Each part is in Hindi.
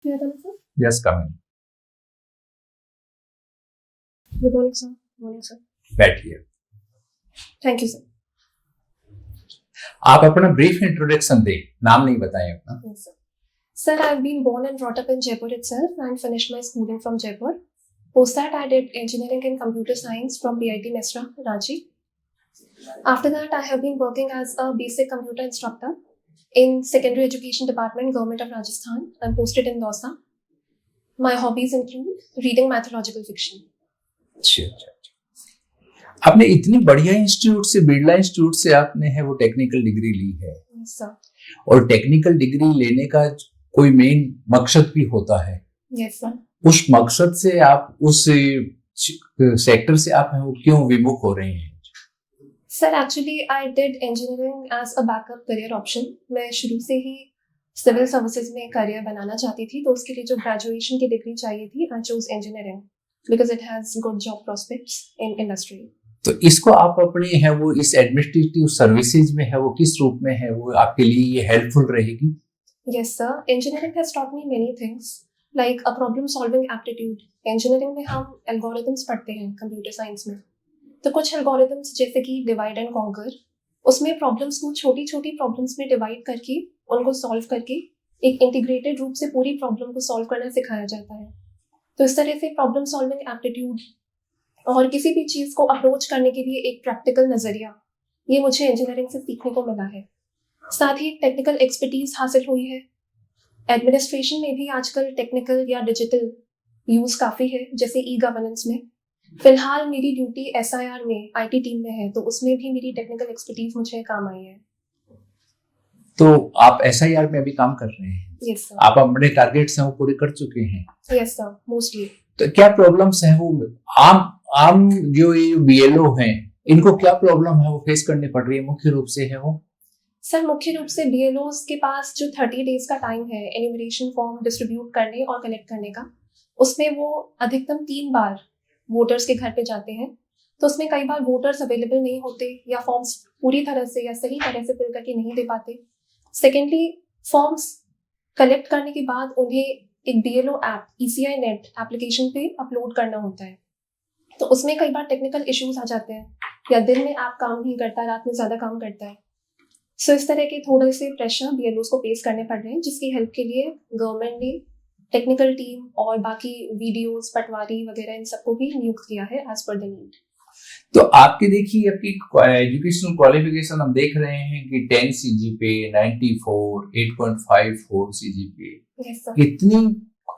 Sir. Yes, come in. Good morning, sir. Morning, sir. बैठिए. Thank you, sir. आप अपना ब्रीफ इंट्रोडक्शन दें. नाम नहीं बताएं अपना. Yes, sir. Sir, I've been born and brought up in Jaipur itself and finished my schooling from Jaipur. Post that, I did engineering and computer science from PIT Mesra, Ranchi. After that, I have been working as a basic computer instructor in secondary education department, Government of Rajasthan. I'm posted in Dausa. My hobbies include reading mythological fiction. अच्छा. आपने इतनी बढ़िया इंस्टीट्यूट से, बिरला इंस्टीट्यूट से आपने है वो टेक्निकल डिग्री ली है. Yes, sir. और टेक्निकल डिग्री लेने का कोई मेन मकसद भी होता है. Yes, sir. उस मकसद से आप उस सेक्टर से आप है वो क्यों विमुख हो रहे हैं? Sir, actually, I did engineering as a backup career option. मैं शुरू से ही सिविल सर्विसेज में करियर बनाना चाहती थी, तो उसके लिए जो ग्रेजुएशन की डिग्री चाहिए थी, I chose engineering because it has good job prospects in industry. तो इसको आप अपने है वो इस एडमिनिस्ट्रेटिव सर्विसेज में है वो किस रूप में है वो आपके लिए ये हेल्पफुल रहेगी? Yes, sir. Engineering has taught me many things, like a problem solving aptitude. Engineering में हम algorithms पढ़ते हैं कंप्यूटर साइंस में. तो कुछ algorithms जैसे कि divide and conquer, उसमें प्रॉब्लम्स को छोटी छोटी प्रॉब्लम्स में डिवाइड करके उनको सॉल्व करके एक इंटीग्रेटेड रूप से पूरी प्रॉब्लम को सॉल्व करना सिखाया जाता है. तो इस तरह से प्रॉब्लम सॉल्विंग एप्टीट्यूड और किसी भी चीज़ को अप्रोच करने के लिए एक प्रैक्टिकल नज़रिया, ये मुझे इंजीनियरिंग से सीखने को मिला है. साथ ही टेक्निकल एक्सपर्टीज हासिल हुई है. एडमिनिस्ट्रेशन में भी आजकल टेक्निकल या डिजिटल यूज़ काफ़ी है, जैसे ई गवर्नेंस में. फिलहाल मेरी ड्यूटी SIR में IT टीम में है, तो उसमें भी मेरी टेक्निकल एक्सपर्टीज मुझे काम आई है. तो आप SIR में अभी काम कर रहे हैं. Yes sir. आप अपने टारगेट्स हैं वो पूरे कर चुके हैं. Yes sir, mostly. तो क्या प्रॉब्लम्स हैं वो आम जो ये BLO हैं इनको क्या प्रॉब्लम है वो फेस करनी पड़ रही है मुख्य रूप से है वो? सर, मुख्य रूप से BLOs के पास जो 30 डेज का टाइम है एन्यूमरेशन फॉर्म डिस्ट्रीब्यूट करने और कलेक्ट करने का, उसमें वो अधिकतम 3 बार वोटर्स के घर पे जाते हैं. तो उसमें कई बार वोटर्स अवेलेबल नहीं होते या फॉर्म्स पूरी तरह से या सही तरह से फिल करके नहीं दे पाते. सेकेंडली, फॉर्म्स कलेक्ट करने के बाद उन्हें एक BLO app ECI net application पे अपलोड करना होता है. तो उसमें कई बार टेक्निकल इश्यूज आ जाते हैं, या दिन में ऐप काम नहीं करता, रात में ज़्यादा काम करता है. सो इस तरह के थोड़े से प्रेशर BLOs को फेस करने पड़ रहे हैं, जिसकी हेल्प के लिए गवर्नमेंट ने टेक्निकल टीम और बाकी VDOs, पटवारी वगैरह इन सबको भी नियुक्त किया है एज पर द नीड. तो आपकी देखिए आपकी एजुकेशनल क्वालिफिकेशन हम देख रहे हैं कि 10 CGPA, 94, 8.54 CGPA. Yes sir. इतनी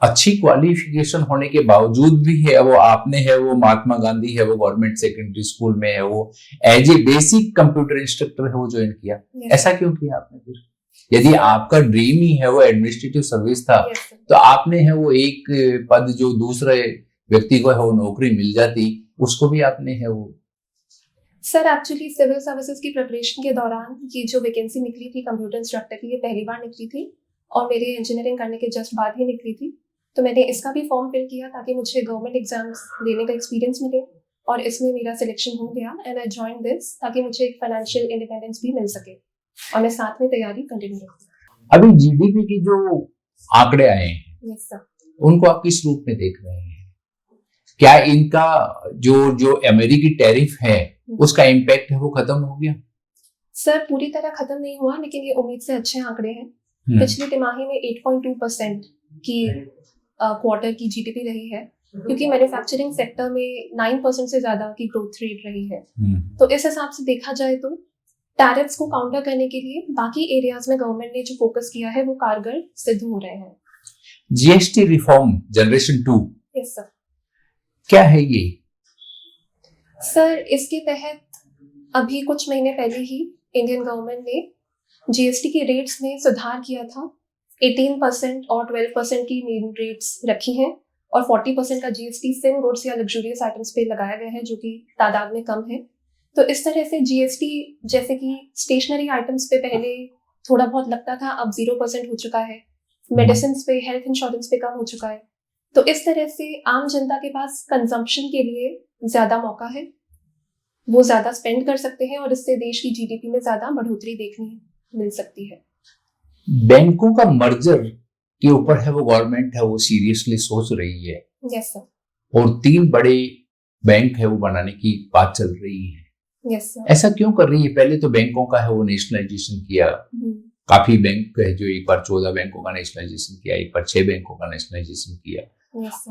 अच्छी क्वालिफिकेशन होने के बावजूद भी है वो आपने है वो महात्मा गांधी है वो गवर्नमेंट सेकेंडरी स्कूल में है वो as a basic computer instructor है वो ज्वाइन किया. ऐसा क्यों किया आपने फिर? यदि आपका ड्रीम ही है वो एडमिनिस्ट्रेटिव सर्विस था, तो आपने है वो एक पद जो दूसरे व्यक्ति को है वो नौकरी मिल जाती, उसको भी आपने है वो. सर, एक्चुअली सिविल सर्विसेज की प्रिपरेशन के दौरान ये जो वैकेंसी निकली थी कंप्यूटर इंस्ट्रक्टर की, ये पहली बार निकली थी और मेरे इंजीनियरिंग करने के जस्ट बाद ही निकली थी. तो मैंने इसका भी फॉर्म फिल किया ताकि मुझे गवर्नमेंट एग्जाम्स देने का एक्सपीरियंस मिले, और इसमें मेरा सिलेक्शन हो गया एंड आई जॉइन दिस ताकि मुझे एक फाइनेंशियल इंडिपेंडेंस भी मिल सके और मैं साथ में तैयारी कंटिन्यू रखूँ. अभी GDP की जो आंकड़े आए हैं, यस सर, उनको आप किस रूप में देख रहे हैं? क्या इनका जो अमेरिकी टैरिफ है उसका इम्पैक्ट है वो खत्म हो गया? सर, पूरी तरह खत्म नहीं हुआ, लेकिन ये उम्मीद से अच्छे आंकड़े हैं. पिछली तिमाही में 8.2% की क्वार्टर की GDP रही है, क्योंकि मैन्युफैक्चरिंग सेक्टर में 9% से ज्यादा की ग्रोथ रेट रही है. तो इस हिसाब से देखा जाए तो टैरिफ्स को काउंटर करने के लिए बाकी एरियाज में गवर्नमेंट ने जो फोकस किया है वो कारगर सिद्ध हो रहे हैं. GST reform generation 2. Yes sir. क्या है ये? सर, इसके तहत अभी कुछ महीने पहले ही इंडियन गवर्नमेंट ने GST के रेट्स में सुधार किया था. 18% और 12% की मेन रेट्स रखी हैं और 40% का GST सिन गुड्स या लग्जूरियस आइटम्स पे लगाया गया है, जो कि तादाद में कम है. तो इस तरह से GST जैसे कि स्टेशनरी आइटम्स पे पहले थोड़ा बहुत लगता था, अब 0% हो चुका है. मेडिसिन पे, हेल्थ इंश्योरेंस पे कम हो चुका है. तो इस तरह से आम जनता के पास कंजम्पशन के लिए ज्यादा मौका है, वो ज्यादा स्पेंड कर सकते हैं और इससे देश की GDP में ज्यादा बढ़ोतरी देखने मिल सकती है. बैंकों का मर्जर के ऊपर है वो गवर्नमेंट है वो सीरियसली सोच रही है यस सर। और 3 बड़े बैंक है वो बनाने की बात चल रही है। Yes sir. ऐसा क्यों कर रही है? पहले तो बैंकों का है वो नेशनलाइजेशन किया, काफी बैंक है जो एक बार 14 बैंकों का नेशनलाइजेशन किया, एक बार 6 बैंकों का नेशनलाइजेशन किया।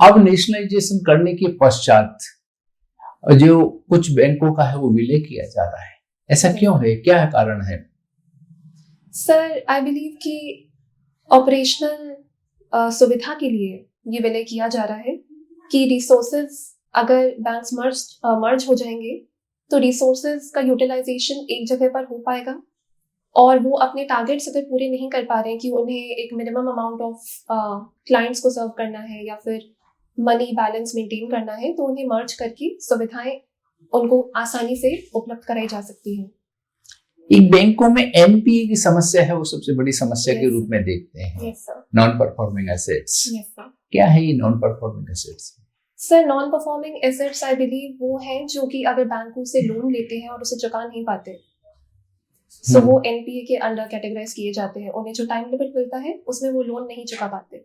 अब नेशनलाइजेशन करने के पश्चात जो कुछ बैंकों का है वो विलय किया जा रहा है, ऐसा क्यों है? क्या कारण है? सर आई बिलीव कि ऑपरेशनल सुविधा के लिए ये विलय किया जा रहा है कि रिसोर्सेज अगर बैंक्स मर्ज हो जाएंगे तो रिसोर्सेज का यूटिलाइजेशन एक जगह पर हो पाएगा और वो अपने टारगेट्स अगर पूरे नहीं कर पा रहे हैं कि उन्हें एक मिनिमम अमाउंट ऑफ क्लाइंट्स को सर्व करना है या फिर मनी बैलेंस मेंटेन करना है तो उन्हें मर्ज करके सुविधाएं उनको आसानी से उपलब्ध कराई जा सकती हैं। एक बैंकों में एनपीए की समस्या है वो सबसे बड़ी समस्या के रूप में देखते हैं। Non performing assets. क्या है ये non performing assets? Sir non performing assets I believe वो हैं जो कि अगर बैंकों से लोन लेते हैं और उसे चुका नहीं पाते सो वो एनपीए के अंडर कैटेगराइज किए जाते हैं। उन्हें जो टाइम लिमिट मिलता है उसमें वो लोन नहीं चुका पाते।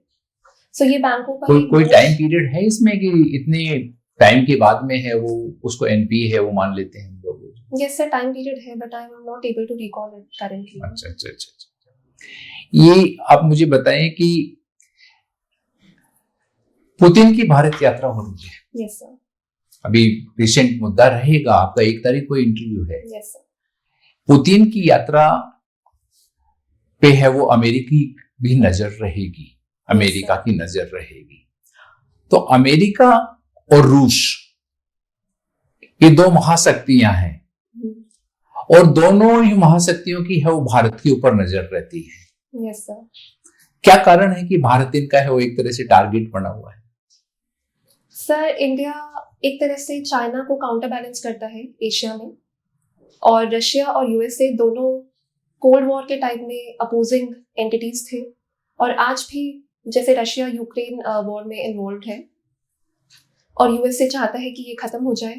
सो ये बैंकों का कोई टाइम पीरियड है इसमें कि इतने टाइम के बाद में है वो उसको एनपीए है वो मान लेते हैं लोग? यस सर टाइम पीरियड है but I am not able to recall it currently. अच्छा। ये आप मुझे बताएं कि पुतिन की भारत यात्रा हो रही है। Yes sir. अभी रिसेंट मुद्दा रहेगा, आपका 1 तारीख को इंटरव्यू है। Yes sir. पुतिन की यात्रा पे है वो अमेरिकी भी नजर रहेगी, अमेरिका की नजर रहेगी। तो अमेरिका और रूस ये 2 महाशक्तियां हैं और दोनों ही महाशक्तियों की है वो भारत के ऊपर नजर रहती है। Yes sir. क्या कारण है कि भारत इनका है वो एक तरह से टारगेट बना हुआ है? सर इंडिया एक तरह से चाइना को काउंटर बैलेंस करता है एशिया में और रशिया और यूएसए दोनों कोल्ड वॉर के टाइम में अपोजिंग एंटिटीज थे और आज भी जैसे रशिया यूक्रेन वॉर में इन्वॉल्व है और यूएसए चाहता है कि ये खत्म हो जाए।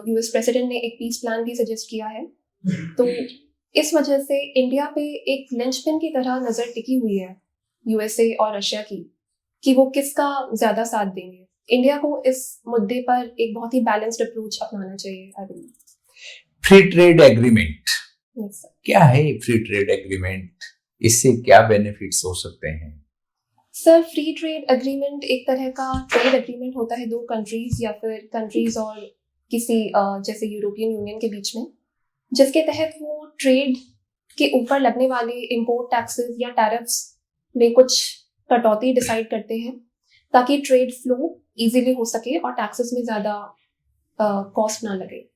यूएस प्रेसिडेंट ने एक पीस प्लान भी सजेस्ट किया है। तो इस वजह से इंडिया पे एक लिंचपिन की तरह नजर टिकी हुई है यूएसए और रशिया की कि वो किसका ज्यादा साथ देंगे। इंडिया को इस मुद्दे पर एक बहुत ही बैलेंस्ड अप्रोच अपनाना चाहिए। I believe free trade agreement क्या है? फ्री ट्रेड एग्रीमेंट, इससे क्या बेनिफिट्स हो सकते हैं? सर फ्री ट्रेड एग्रीमेंट एक तरह का ट्रेड एग्रीमेंट होता है 2 कंट्रीज या फिर कंट्रीज और किसी जैसे यूरोपियन यूनियन के बीच में, जिसके तहत वो ट्रेड के ऊपर लगने वाले इंपोर्ट टैक्सेस या टैरिफ्स में कुछ कटौती डिसाइड करते हैं ताकि ट्रेड फ्लो इजीली हो सके और टैक्सेस में ज्यादा कॉस्ट ना लगे।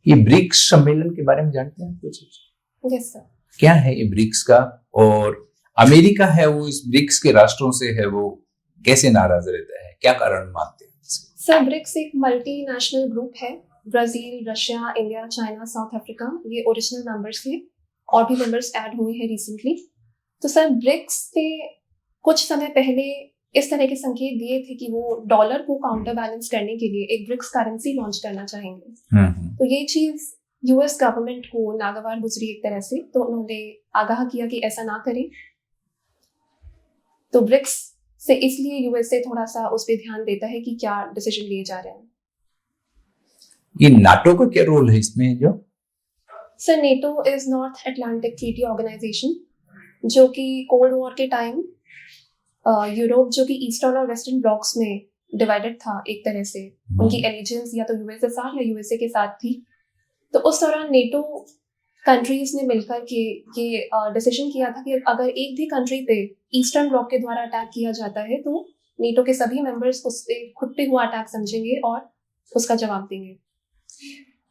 ये ब्रिक्स सम्मेलन के बारे में जानते हैं कुछ? Yes sir. क्या है ये ब्रिक्स का और अमेरिका है वो इस ब्रिक्स के राष्ट्रों से है वो कैसे नाराज रहता है, क्या कारण मानते हैं? सर ब्रिक्स एक मल्टीनेशनल ग्रुप है। Brazil, Russia, India, China, south Africa ये ओरिजिनल मेंबर्स थे और भी मेंबर्स ऐड हुए हैं रिसेंटली। तो सर ब्रिक्स पे कुछ समय पहले इस तरह के संकेत दिए थे कि वो डॉलर को काउंटर बैलेंस करने के लिए एक ब्रिक्स करेंसी लॉन्च करना चाहेंगे। तो ये चीज यूएस गवर्नमेंट को नागवार गुजरी एक तरह से, तो उन्होंने आगाह किया कि ऐसा ना करें। तो ब्रिक्स से इसलिए यूएसए थोड़ा सा उस पर ध्यान देता है कि क्या डिसीजन लिए जा रहे हैं। ये नाटो का क्या रोल है इसमें? जो sir NATO is North Atlantic Treaty Organization जो कि कोल्ड वॉर के टाइम यूरोप जो कि ईस्टर्न और वेस्टर्न ब्लॉक्स में डिवाइडेड था एक तरह से, उनकी एलिजेंस या तो यूएसएसआर या यूएसए के साथ थी। तो उस दौरान नेटो कंट्रीज ने मिलकर के ये डिसीजन किया था कि अगर एक भी कंट्री पे ईस्टर्न ब्लॉक के द्वारा अटैक किया जाता है तो नेटो के सभी मेंबर्स उससे खुद पे हुआ अटैक समझेंगे और उसका जवाब देंगे।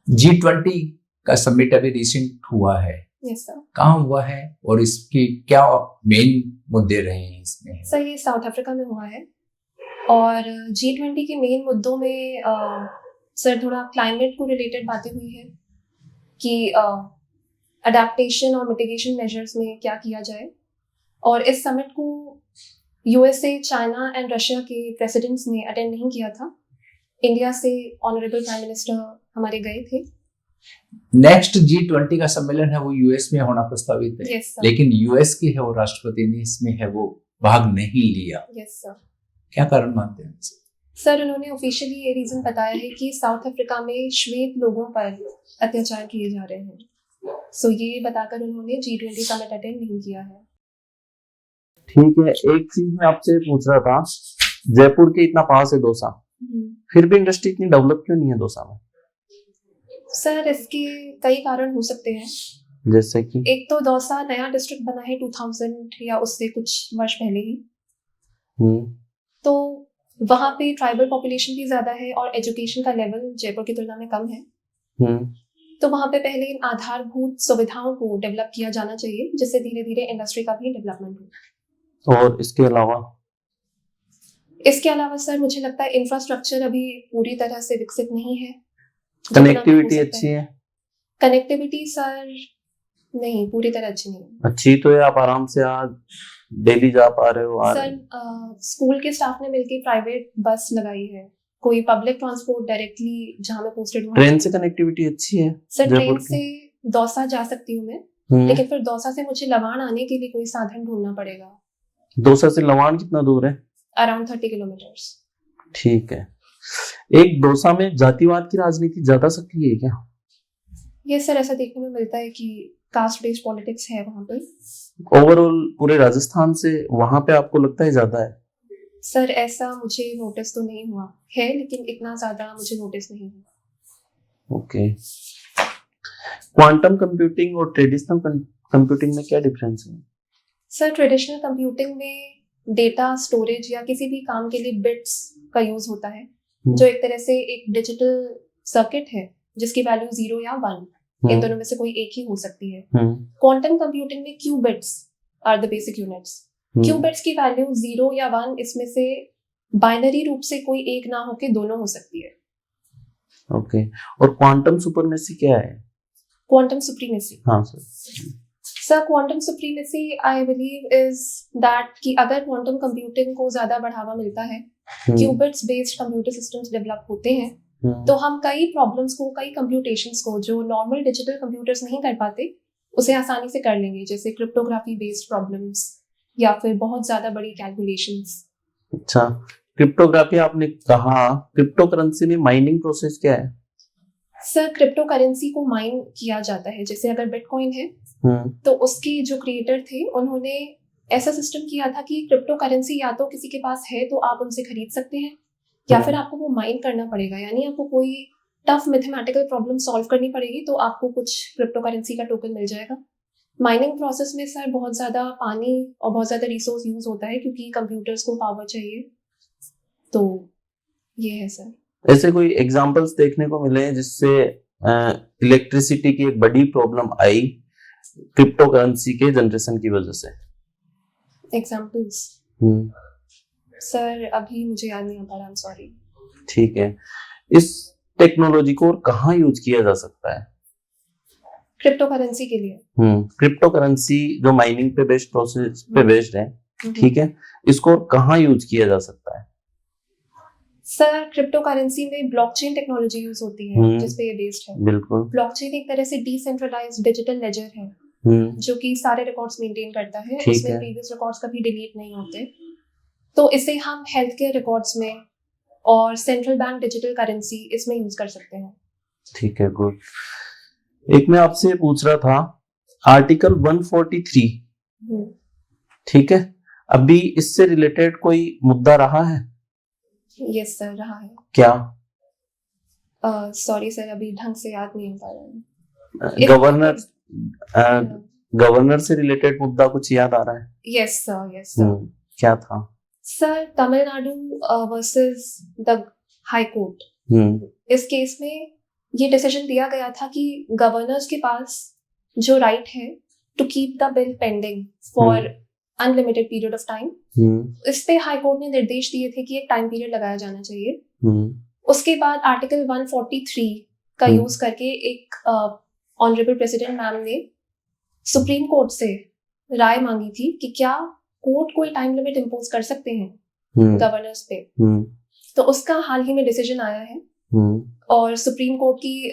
G20 का समिट अभी रिसेंट हुआ है। Yes sir. कहाँ हुआ है और इसकी क्या मेन मुद्दे रहे हैं इसमें? सर ये साउथ अफ्रीका में हुआ है और G20 के मेन मुद्दों में सर थोड़ा क्लाइमेट को रिलेटेड बातें हुई है कि अडेप्टेशन और मिटिगेशन मेजर्स में क्या किया जाए। और इस समिट को यूएसए, चाइना एंड रशिया के प्रेसिडेंट्स ने अटेंड नहीं किया था। इंडिया से ऑनरेबल प्राइम मिनिस्टर हमारे गए थे। नेक्स्ट G20 का सम्मेलन है वो यूएस में होना प्रस्तावित है। yes, लेकिन यूएस की है वो राष्ट्रपति ने इसमें है वो भाग नहीं लिया, यस सर। क्या कारण मानते हैं? सर उन्होंने ऑफिशियली ये रीजन बताया है कि साउथ अफ्रीका में श्वेत लोगों पर अत्याचार किए जा रहे हैं। सो ये बताकर उन्होंने G20 समिट अटेंड नहीं किया है। ठीक है, एक चीज मैं आपसे पूछ रहा था, जयपुर के इतना पास है दौसा, फिर भी इंडस्ट्री इतनी डेवलप क्यों नहीं है दौसा में? सर इसके कई कारण हो सकते हैं। जैसे कि एक तो दौसा नया डिस्ट्रिक्ट बना है 2000 या उससे कुछ वर्ष पहले ही, तो वहाँ पे ट्राइबल पॉपुलेशन भी ज्यादा है और एजुकेशन का लेवल जयपुर की तुलना में कम है। तो वहाँ पे पहले इन आधारभूत सुविधाओं को डेवलप किया जाना चाहिए, जिससे धीरे धीरे इंडस्ट्री का भी डेवलपमेंट हो। और इसके अलावा सर मुझे लगता है इंफ्रास्ट्रक्चर अभी पूरी तरह से विकसित नहीं है। कनेक्टिविटी अच्छी है? कनेक्टिविटी सर नहीं, पूरी तरह अच्छी नहीं है। अच्छी तो है, आप आराम से आज डेली जा पा रहे हो? सर स्कूल के स्टाफ ने मिलकर प्राइवेट बस लगाई है, कोई पब्लिक ट्रांसपोर्ट डायरेक्टली जहाँ मैं पोस्टेड हूँ। ट्रेन से कनेक्टिविटी अच्छी है? सर ट्रेन से दौसा जा सकती हूँ मैं, लेकिन फिर दौसा से मुझे लवाण आने के लिए कोई साधन ढूंढना पड़ेगा। दौसा से लवाण कितना दूर है? Around 30 kilometres. ठीक है। एक दौसा में जातिवाद की राजनीति ज्यादा सक्रिय है क्या? यस सर, ऐसा देखने में मिलता है कि कास्ट बेस्ड पॉलिटिक्स है वहाँ पे। ओवरऑल पूरे राजस्थान से वहाँ पे आपको लगता है ज्यादा है? सर ऐसा मुझे नोटिस तो नहीं हुआ है, लेकिन इतना ज्यादा मुझे नोटिस नहीं हुआ। ओके। क्वांटम कंप्यूटिंग और ट्रेडिशनल कंप्यूटिंग में क्या डिफरेंस है? सर ट्रेडिशनल कंप्यूटिंग में डेटा स्टोरेज या किसी भी काम के लिए बिट्स का यूज होता है, जो एक तरह से एक डिजिटल सर्किट है जिसकी वैल्यू 0 या 1 इन दोनों में से कोई एक ही हो सकती है। क्वांटम कंप्यूटिंग में qubits are the basic units. Qubits की वैल्यू 0 या 1 इसमें से बाइनरी रूप से कोई एक ना होके दोनों हो सकती है। ओके। और क्वांटम सुपरमेसी क्या है? क्वांटम सुप्रीमेसी, हाँ sir. Sir quantum supremacy I believe is that कि अगर क्वांटम कंप्यूटिंग को ज्यादा बढ़ावा मिलता है, qubits based computer systems develop होते हैं, तो हम कई प्रॉब्लम्स को, कई कंप्यूटेशंस को जो नॉर्मल डिजिटल कंप्यूटर्स नहीं कर पाते, उसे आसानी से कर लेंगे, जैसे क्रिप्टोग्राफी बेस्ड प्रॉब्लम्स या फिर बहुत ज्यादा बड़ी कैलकुलेशंस। अच्छा, क्रिप्टोग्राफी आपने कहा, क्रिप्टो करेंसी में माइनिंग प्रोसेस क्या है? सर क्रिप्टो करेंसी को माइन किया जाता है, जैसे अगर बिटकॉइन है तो उसके जो क्रिएटर थे उन्होंने ऐसा सिस्टम किया था कि क्रिप्टो करेंसी या तो किसी के पास है तो आप उनसे खरीद सकते हैं, या फिर आपको वो माइन करना पड़ेगा, यानी आपको कोई टफ मैथमेटिकल प्रॉब्लम सॉल्व करनी पड़ेगी तो आपको कुछ क्रिप्टो करेंसी का टोकन मिल जाएगा। माइनिंग प्रोसेस में सर बहुत ज्यादा पानी और बहुत ज्यादा रिसोर्स यूज होता है, क्योंकि कंप्यूटर्स को पावर चाहिए। तो ये है सर। ऐसे कोई एग्जांपल्स देखने को मिले जिससे इलेक्ट्रिसिटी की एक बड़ी प्रॉब्लम आई क्रिप्टो करेंसी के जनरेशन की वजह से? एग्जांपल्स सर अभी मुझे याद नहीं आ पा रहा, आई एम सॉरी। ठीक है। इस टेक्नोलॉजी को और कहाँ यूज किया जा सकता है? क्रिप्टो करेंसी के लिए। क्रिप्टो करेंसी जो माइनिंग पे बेस्ड प्रोसेस पे बेस्ड है, ठीक है, इसको और कहाँ यूज किया जा सकता है? सर क्रिप्टो करेंसी में ब्लॉकचेन टेक्नोलॉजी यूज होती है जिस पे ये बेस्ड है। बिल्कुल। ब्लॉकचेन एक तरह से डिसेंट्रलाइज्ड डिजिटल लेजर है जो कि सारे रिकॉर्ड्स मेंटेन करता है, उसमें प्रीवियस रिकॉर्ड्स कभी डिलीट नहीं होते। तो इसे हम हेल्थ केयर रिकॉर्ड्स में और सेंट्रल बैंक डिजिटल करेंसी इसमें यूज कर सकते हैं। ठीक है, गुड। एक मैं आपसे पूछ रहा था, आर्टिकल 143, ठीक है, अभी इससे रिलेटेड कोई मुद्दा रहा है? यस सर, रहा है। क्या? सॉरी सर, अभी ढंग से याद नहीं हो पा रहा है। गवर्नर से रिलेटेड मुद्दा कुछ याद आ रहा है? Yes sir, yes sir. क्या था? Sir Tamil Nadu versus the high court, इस केस में ये डिसीजन दिया गया था कि गवर्नर्स के पास जो राइट है to keep the bill pending for unlimited period of time, इस पे हाई कोर्ट ने निर्देश दिए थे कि एक टाइम पीरियड लगाया जाना चाहिए। उसके बाद आर्टिकल 143 का यूज करके एक ऑनरेबल प्रेसिडेंट मैम ने सुप्रीम कोर्ट से राय मांगी थी कि क्या कोर्ट कोई टाइम लिमिट इम्पोज कर सकते हैं गवर्नर्स पे। तो उसका हाल ही में डिसीजन आया है और सुप्रीम कोर्ट की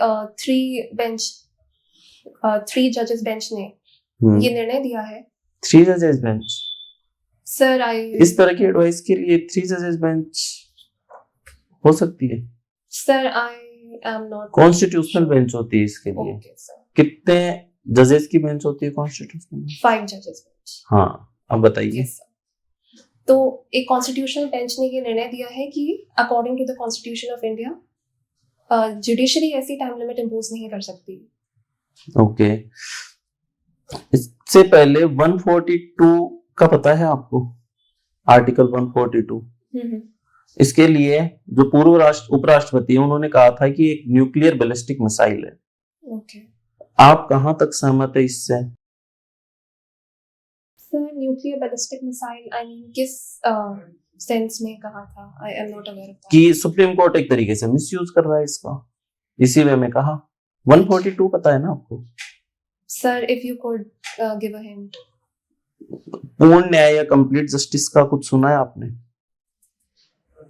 3 जजेस बेंच ने ये निर्णय दिया है। 3 जजेस बेंच? सर आई इस तरह की एडवाइस के लिए 3 जजेस बेंच हो सकती है। Sir I am not constitutional bench होती है इसके लिए। Okay sir. कितने जजेस की बेंच होती है कॉन्स्टिट्यूशनल में? 5 जजेस बेंच। हाँ, अब बताइए। Yes sir. तो एक कॉन्स्टिट्यूशनल बेंच ने ये निर्णय दिया है कि according to the constitution of India judiciary ऐसी टाइम लिमिट इम्पोज नहीं कर सकती। ओके, इससे पहले 142 का पता है आपको? आर्टिकल 142, इसके लिए जो पूर्व उपराष्ट्रपति है उन्होंने कहा था कि एक न्यूक्लियर बैलिस्टिक मिसाइल है। ओके आप कहां तक सहमत है इससे? Sir nuclear ballistic missile I mean किस सेंस में कहा था? आई am not aware of that. कि सुप्रीम कोर्ट एक तरीके से मिसयूज कर रहा है इसका, इसी वे में कहा। 142 पता है ना आपको? Sir if you could give a hint. पूर्ण न्याय या कंप्लीट जस्टिस का कुछ सुना है आपने?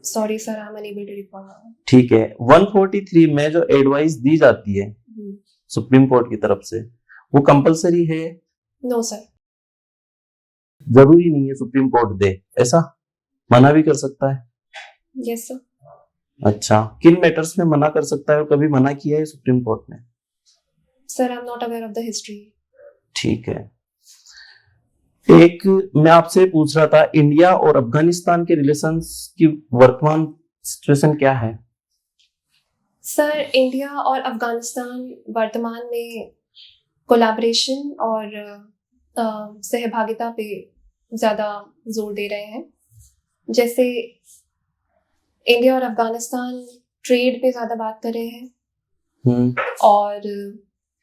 Sorry sir I am unable to recall now. ठीक है, 143 में जो एडवाइस दी जाती है सुप्रीम कोर्ट की तरफ से, वो कंपलसरी है? No sir. जरूरी नहीं है सुप्रीम कोर्ट दे, ऐसा मना भी कर सकता है? Yes sir. अच्छा, किन मैटर्स में मना कर सकता है और कभी मना किया है सुप्रीम कोर्ट ने? Sir I am not aware of the history. ठीक है, एक मैं आपसे पूछ रहा था, इंडिया और अफगानिस्तान के रिलेशंस की वर्तमान सिचुएशन क्या है? सर इंडिया और अफगानिस्तान वर्तमान में कोलैबोरेशन और सहभागिता पे ज़्यादा जोर दे रहे हैं। जैसे इंडिया और अफगानिस्तान ट्रेड पे ज़्यादा बात कर रहे हैं और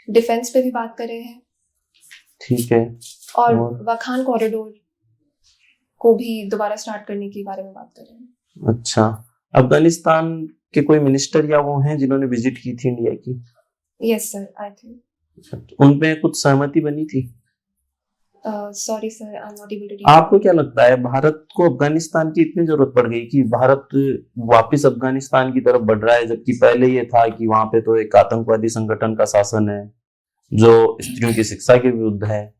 डिफेंस पे भी बात कर रहे हैं। ठीक है, और वाखान कॉरिडोर को भी दोबारा स्टार्ट करने के बारे में बात कर रहे हैं। अच्छा, अफगानिस्तान के कोई मिनिस्टर या वो हैं जिन्होंने विजिट की थी इंडिया की? Yes sir I think. उनमें कुछ सहमति बनी थी? Sorry sir I am not able to. आपको क्या लगता है, भारत को अफगानिस्तान की इतनी जरूरत पड़ गई कि भारत वापस अफगानिस्तान की तरफ बढ़ रहा है, जबकि पहले ये था कि वहां पे तो एक आतंकवादी संगठन का शासन है जो स्त्रियों की शिक्षा के विरुद्ध है।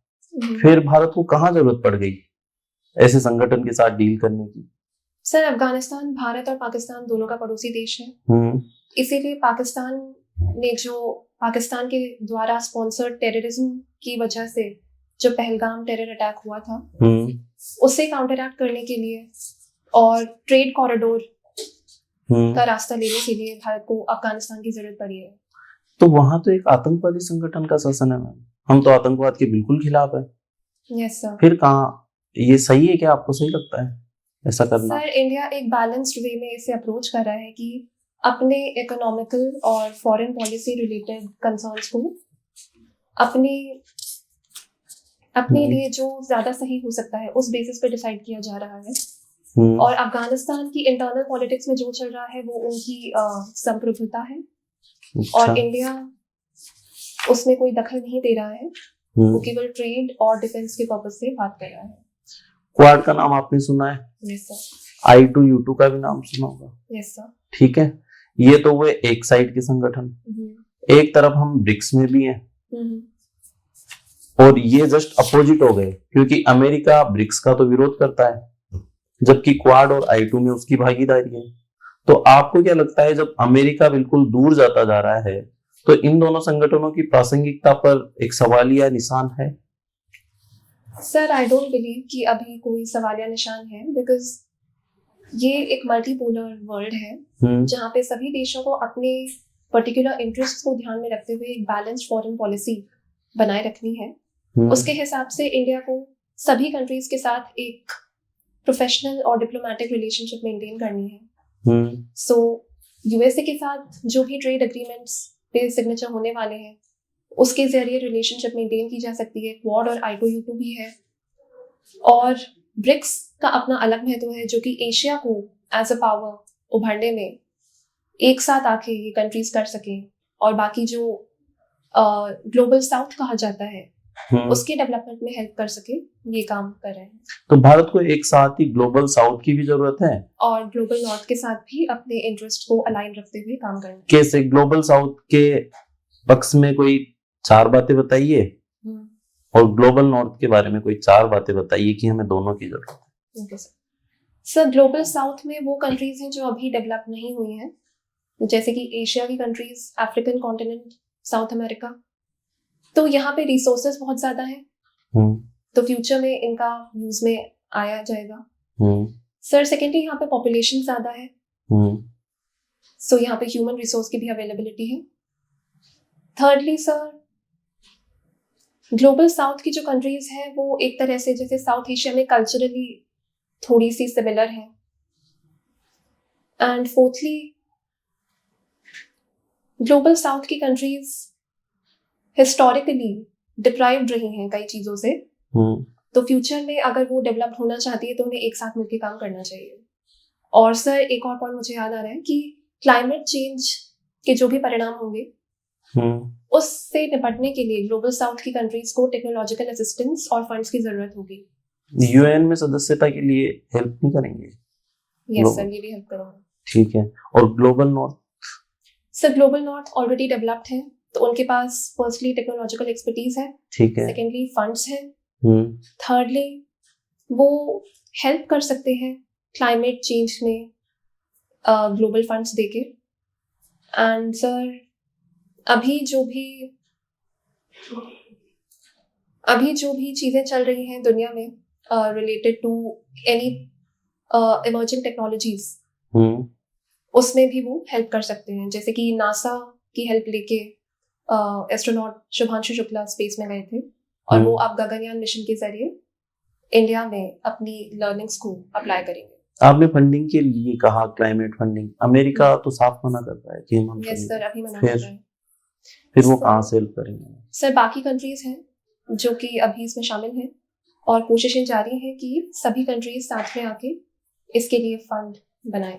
फिर भारत को कहाँ जरूरत पड़ गई ऐसे संगठन के साथ डील करने की? सर अफगानिस्तान भारत और पाकिस्तान दोनों का पड़ोसी देश है, इसीलिए पाकिस्तान के द्वारा स्पॉन्सर्ड टेररिज्म की वजह से जो पहलगाम टेरर अटैक हुआ था उसे काउंटरएक्ट करने के लिए और ट्रेड कॉरिडोर का रास्ता लेने के लिए भारत को अफगानिस्तान की जरूरत पड़ी है। तो वहां तो एक आतंकवादी संगठन का शासन है मैम, हम तो आतंकवाद के बिल्कुल खिलाफ है। Yes sir. फिर कहाँ ये सही है? क्या आपको सही लगता है ऐसा करना? सर इंडिया एक बैलेंस्ड वे में इसे अप्रोच कर रहा है कि अपने इकोनॉमिकल और फॉरेन पॉलिसी रिलेटेड कंसर्न्स को अपने लिए जो ज्यादा सही हो सकता है उस बेसिस पे डिसाइड किया जा रहा है। और अफगानिस्तान की इंटरनल पॉलिटिक्स में जो चल रहा है वो उनकी संप्रभुता है। अच्छा। और इंडिया उसमें कोई दखल नहीं दे रहा है, वो केवल ट्रेड और डिफेंस के पर्पस से बात कर रहा है। क्वाड का नाम आपने सुना है? Yes sir. I2U2 का भी नाम सुना होगा? Yes sir. ठीक है, ये तो हुए एक साइड के संगठन। एक तरफ हम ब्रिक्स में भी हैं और ये जस्ट अपोजिट हो गए, क्योंकि अमेरिका ब्रिक्स का तो विरोध करता है जबकि क्वाड और I2 में उसकी भागीदारी है। तो आपको क्या लगता है, जब अमेरिका बिल्कुल दूर जाता जा रहा है तो इन दोनों संगठनों की प्रासंगिकता पर एक सवालिया निशान है? सर आई डोंट बिलीव कि अभी कोई सवालिया निशान है, बिकॉज ये एक मल्टीपोलर वर्ल्ड है जहाँ पे सभी देशों को अपने पर्टिकुलर इंटरेस्ट को ध्यान में रखते हुए एक बैलेंस्ड फॉरेन पॉलिसी बनाए रखनी है। उसके हिसाब से इंडिया को सभी कंट्रीज के साथ एक प्रोफेशनल और डिप्लोमेटिक रिलेशनशिप मेंटेन करनी है। सो यूएसए के साथ जो भी ट्रेड एग्रीमेंट्स पे सिग्नेचर होने वाले हैं उसके जरिए रिलेशनशिप मेंटेन की जा सकती है। क्वाड और I2U2 भी है और ब्रिक्स का अपना अलग महत्व है जो कि एशिया को एज अ पावर उभरने में एक साथ आके ये कंट्रीज कर सके और बाकी जो ग्लोबल साउथ कहा जाता है उसके डेवलपमेंट में हेल्प कर सके, ये काम कर रहे हैं। तो भारत को एक साथ ही ग्लोबल साउथ की भी जरूरत है और ग्लोबल नॉर्थ के साथ भी अपने इंटरेस्ट को अलाइन रखते हुए काम करना। कैसे? ग्लोबल साउथ के पक्ष में कोई 4 बातें बताइए और ग्लोबल नॉर्थ के बारे में कोई 4 बातें बताइए कि हमें दोनों की जरूरत okay sir. Sir global south में वो कंट्रीज हैं जो अभी डेवलप नहीं हुई हैं, जैसे कि एशिया की countries, African continent, south America. तो यहाँ पे रिसोर्सेज बहुत ज़्यादा हैं, तो फ्यूचर में इनका यूज में आया जाएगा। सर सेकेंडली यहाँ पे पॉपुलेशन ज़्यादा है, सो यहाँ पे ह्यूमन रिसोर्स की भी अवेलेबिलिटी है। थर्डली सर, ग्लोबल साउथ की जो कंट्रीज हैं वो एक तरह से जैसे साउथ एशिया में कल्चरली थोड़ी सी सिमिलर हैं। एंड फोर्थली, ग्लोबल साउथ की कंट्रीज हिस्टोरिकली डिप्राइव्ड रही हैं कई चीज़ों से, तो फ्यूचर में अगर वो डेवलप होना चाहती है तो उन्हें एक साथ मिलकर काम करना चाहिए। और सर एक और पॉइंट मुझे याद आ रहा है कि क्लाइमेट चेंज के जो भी परिणाम होंगे उससे निपटने के लिए ग्लोबल साउथ की कंट्रीज को टेक्नोलॉजिकल असिस्टेंस और फंड्स की जरूरत होगी। यूएन में सदस्यता के लिए हेल्प नहीं करेंगे? यस सर, ये भी हेल्प करूँगा। ठीक है। और global north? Sir global north already developed है, तो उनके पास फर्स्टली टेक्नोलॉजिकल एक्सपर्टीज है, ठीक है, सेकेंडली फंड्स हैं, थर्डली वो हेल्प कर सकते हैं क्लाइमेट चेंज में ग्लोबल फंड्स देके। एंड सर अभी जो भी चीज़ें चल रही हैं दुनिया में related to any emerging technologies, उसमें भी वो हेल्प कर सकते हैं। जैसे कि नासा की हेल्प लेके एस्ट्रोनॉट शुभांशु शुक्ला स्पेस में गए थे, और वो अब गगनयान मिशन के जरिए इंडिया में अपनी लर्निंग्स को अप्लाई करेंगे। आपने फंडिंग के लिए कहा, क्लाइमेट फंडिंग, अमेरिका तो साफ मना करता है कि हम यस सर, अभी मना कर रहे हैं। फिर वो कहाँ से हेल्प करेंगे? सर बाकी कंट्रीज हैं जो कि अभी इसमें शामिल हैं, और कोशिशें जारी हैं कि सभी कंट्रीज साथ में आके इसके लिए फंड बनाएं।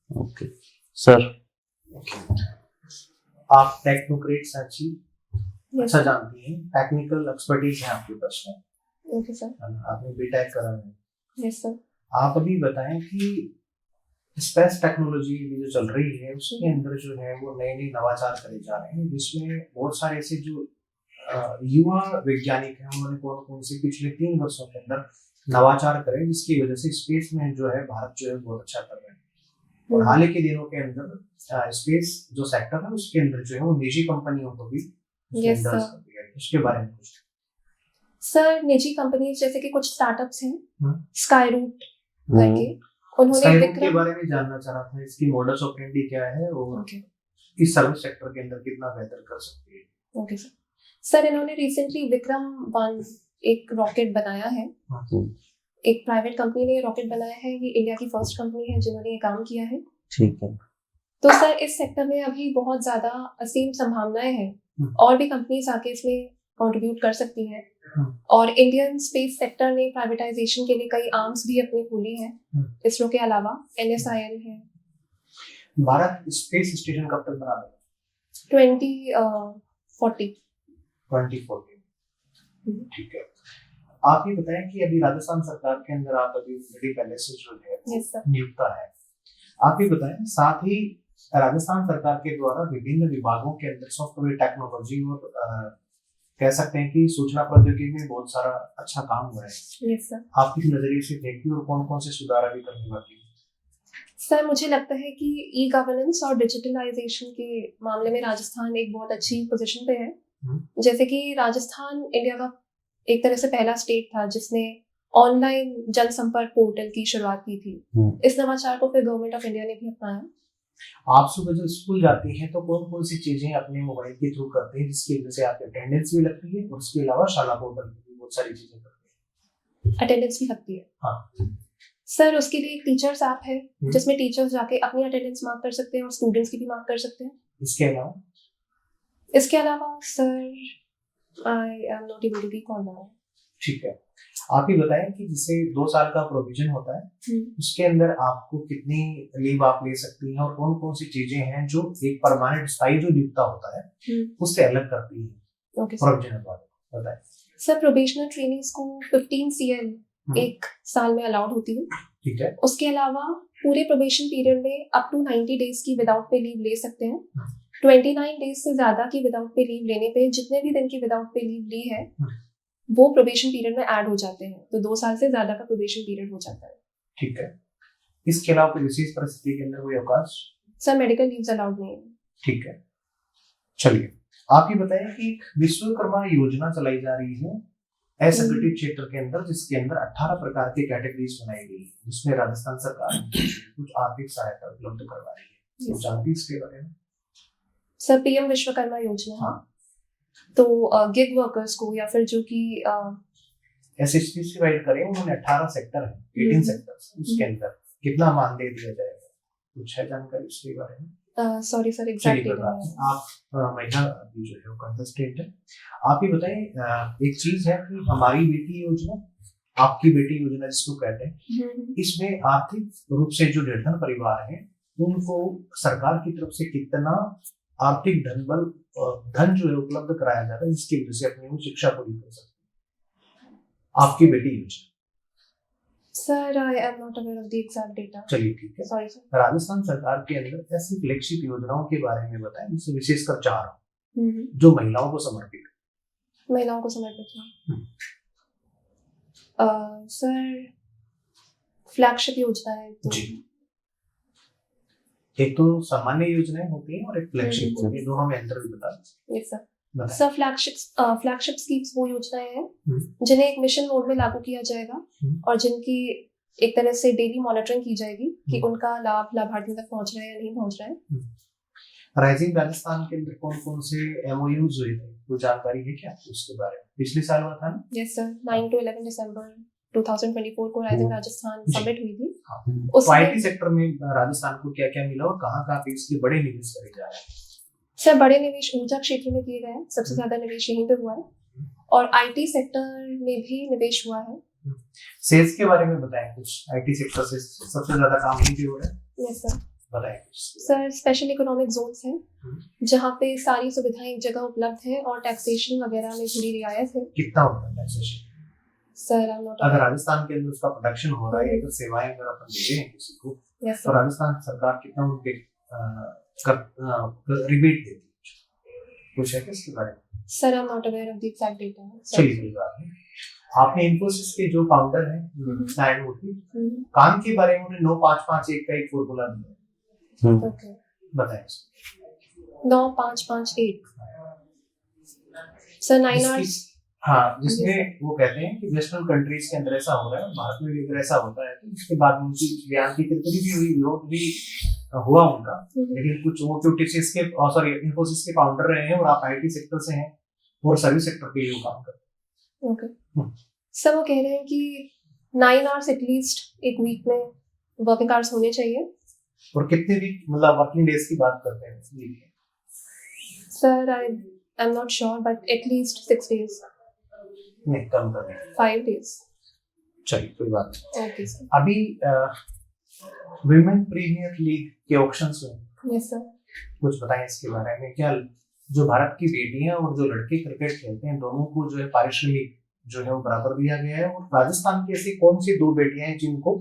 Okay sir. आप टेक्नोक्रेट साची अच्छा जानती हैं, टेक्निकल एक्सपर्टीज है आपके पास में। Okay sir. आपने बीटेक करा है। Yes sir. आप अभी बताएं कि स्पेस टेक्नोलॉजी जो चल रही है उसके अंदर जो है वो नए नए नवाचार करे जा रहे हैं, जिसमें बहुत सारे ऐसे जो युवा वैज्ञानिक हैं उन्होंने कौन से पिछले 3 वर्षों के अंदर नवाचार करे, जिसकी वजह से स्पेस में जो है भारत जो है बहुत अच्छा कर रहा है। और हाल ही के दिनों के अंदर स्पेस जो सेक्टर है उसके अंदर जो है वो निजी कंपनियों को भी उसके बारे में कुछ। सर निजी कंपनीज जैसे कि कुछ स्टार्टअप्स हैं, स्काई रूट करके, उन्होंने विक्रम के बारे में जानना चाह रहा था, इसकी मॉडल्स ऑपरेंडी क्या है और इस सर्विस सेक्टर के अंदर कितना बेहतर कर सकती है। ओके सर, इन्होंने रिसेंटली विक्रम-1 एक रॉकेट बनाया है। एक प्राइवेट कंपनी ने रॉकेट बनाया है, ये इंडिया की फर्स्ट कंपनी है जिन्होंने ये काम किया है। ठीक है। तो सर इस सेक्टर में अभी बहुत ज्यादा असीम संभावनाएं हैं, और भी कंपनीज आके इसमें कंट्रीब्यूट कर सकती हैं। और इंडियन स्पेस सेक्टर ने प्राइवेटाइजेशन के लिए कई आर्म्स भी अपनी खोली हैं। इसरो के अलावा NSIL है। भारत स्पेस स्टेशन कब तक बना देगा? 2040। ठीक है। आप ये बताएं कि अभी राजस्थान सरकार के अंदर आप अभी बड़ी पहले से जो है नियुक्त है, आप ये बताएं साथ ही राजस्थान सरकार के द्वारा विभिन्न विभागों के अंदर सॉफ्टवेयर टेक्नोलॉजी और कह सकते हैं कि सूचना प्रौद्योगिकी में बहुत सारा अच्छा काम हुआ है। Yes sir. आप किस नजरिए से देखती हैं और कौन कौन से सुधार अभी करने बाकी है? सर मुझे लगता है कि ई गवर्नेंस और डिजिटलाइजेशन के मामले में राजस्थान एक बहुत अच्छी पोजीशन पे है। जैसे कि राजस्थान इंडिया का एक तरह से पहला स्टेट था जिसने ऑनलाइन जनसंपर्क पोर्टल की शुरुआत की थी। इस नवाचार को फिर गवर्नमेंट ऑफ इंडिया ने भी अपनाया। आप सुबह जब स्कूल जाती हैं तो कौन कौन सी चीजें अपने मोबाइल के थ्रू करते हैं जिसकी वजह से आपकी अटेंडेंस भी लगती है, और उसके अलावा शाला पोर्टल पे भी बहुत सारी चीजें करते हैं? अटेंडेंस भी लगती है। हाँ सर, उसके लिए एक टीचर्स ऐप है जिसमें टीचर्स जाके अपनी अटेंडेंस मार्क कर सकते हैं और स्टूडेंट्स की भी मार्क कर सकते हैं। इसके अलावा sir I am not able to recall now. ठीक है। आप ही बताएं कि जैसे 2 साल का प्रोविजन होता है, उसके अंदर आपको कितनी लीव आप ले सकती हैं और कौन कौन सी चीजें हैं जो एक परमानेंट स्थायी जो नियुक्ता होता है उससे अलग करती है? प्रोविजनल बताएं सर। प्रोबेशनल ट्रेनीज को 15 CL एक साल में अलाउड होती है। ठीक है। उसके अलावा पूरे प्रोबेशन पीरियड में अप टू 90 डेज की विदाउट पे लीव ले सकते हैं। 29 डेज से ज्यादा की विदाउट पे लीव लेने पे जितने भी दिन की विदाउट पे लीव ली है वो प्रोबेशन पीरियड में ऐड हो जाते हैं, तो 2 साल से ज्यादा का प्रोबेशन पीरियड हो जाता है। ठीक है। इसके अलावा कोई विशेष परिस्थिति के अंदर कोई अवकाश? सर मेडिकल लीव्स अलाउड नहीं है। ठीक है, चलिए आप ये बताएं कि एक विश्वकर्मा योजना चलाई जा रही है असंगठित क्षेत्र के अंदर, जिसके अंदर 18 प्रकार की कैटेगरीज बनाई गई है, जिसमें राजस्थान सरकार कुछ आर्थिक सहायता उपलब्ध करवा रही है। तो जानती इसके बारे में? सर पीएम विश्वकर्मा योजना। हाँ। तो गिग वर्कर्स को या फिर जो कि ऐसे स्पेसिफाइड करें, उन्होंने 18 सेक्टर है, 18 सेक्टर्स, उसके अंदर कितना मानदेय दिया जाएगा, कुछ है जानकारी इसके बारे में? सॉरी सर चलिए एग्जैक्टली आप महिला भी जो है वो कंटेस्टेंट है, आप ही बताएं। एक चीज है कि हमारी बेटी योजना, आपकी बेटी योजना जिसको कहते हैं, इसमें आर्थिक रूप से जो निर्धन परिवार है उनको सरकार की तरफ से कितना आर्थिक धन जो है उपलब्ध कराया जाता है, जिसकी वजह से अपनी वो शिक्षा पूरी कर सकते हैं? आपकी बेटी योजना। Sir I am not aware of the exact data. चलिए ठीक है। Sorry sir. राजस्थान सरकार के अंदर ऐसी फ्लैगशिप योजनाओं के बारे में बताएं, जिससे विशेषकर 4 जो महिलाओं को समर्पित है। महिलाओं को समर्पित है। सर फ्लैगशिप योजना है तो जी, एक तो सामान्य योजनाएं होती हैं और एक फ्लैगशिप होती है, दोनों में अंतर भी बता दीजिए। Yes sir. Sir flagship schemes वो योजनाएं हैं जिन्हें एक मिशन मोड में लागू किया जाएगा और जिनकी एक तरह से डेली मॉनिटरिंग की जाएगी कि उनका लाभ लाभार्थियों तक पहुंच रहा है या नहीं पहुंच रहा है। राइजिंग राजस्थान के अंदर कौन कौन से एमओयूज हुए थे, कोई जानकारी है क्या उसके बारे में? पिछले साल हुआ था ना? यस सर, 9 to 11 दिसंबर 2024 को राइजिंग राजस्थान समिट हुई थी। तो आईटी सेक्टर में राजस्थान को क्या क्या मिला और कहाँ पे इसके बड़े निवेश करे जा रहे हैं? सर बड़े निवेश ऊर्जा क्षेत्र में किए गए हैं, सबसे ज्यादा निवेश यहीं पे हुआ है और आईटी सेक्टर में भी निवेश हुआ है। सेल्स के बारे में बताएं कुछ, आईटी सेक्टर से सबसे ज्यादा काम नहीं हो रहा है? Yes sir. बताएं कुछ। सर स्पेशल इकोनॉमिक जोन्स हैं जहाँ पे सारी सुविधाएं एक जगह उपलब्ध है और टैक्सेशन वगैरह में थोड़ी रियायत है। कितना होता है taxation? Sir I am not अगर राजस्थान के अंदर उसका प्रोडक्शन हो रहा है, अगर सेवाएं अगर अपन दे रहे हैं किसी को, तो राजस्थान सरकार कितना उनके रिबेट देती है, कुछ है क्या इसके बारे में? Sir I am not aware of the exact data. चलिए कोई बात नहीं। आपने इन्फोसिस के जो फाउंडर हैं नारायण मूर्ति, काम के बारे में उन्हें 9-5-5-1 का एक फॉर्मूला दिया है, ओके बताएं। 9-5-5-1 सर 9 आवर्स। हाँ, जिसमें वो कहते हैं कि वेस्टर्न कंट्रीज के अंदर ऐसा हो रहा है, भारत में भी अगर ऐसा होता है तो उसके बाद उनकी बयान की तिरकनी भी हुई, विरोध भी हुआ उनका, लेकिन कुछ वो जो टीसीएस के इन्फोसिस के फाउंडर रहे हैं और आप आईटी सेक्टर से हैं और सर्विस सेक्टर के लिए काम करते हैं। ओके सर वो कह रहे हैं कि 9 आवर्स एटलीस्ट एक वीक में वर्किंग आवर्स होने चाहिए। और कितने वीक मतलब वर्किंग डेज की बात करते हैं वीक में? Sir I am not sure but at least 6 days। नहीं, कम कर दें 5 days। चलिए कोई बात नहीं। Okay sir. अभी विमेन प्रीमियर लीग के ऑक्शंस हुए, यस सर। कुछ बताएं इसके बारे में। क्या जो भारत की बेटियां और जो लड़के क्रिकेट खेलते हैं, दोनों को जो है पारिश्रमिक जो है वो बराबर दिया गया है, और राजस्थान की ऐसी कौन सी 2 बेटियां हैं जिनको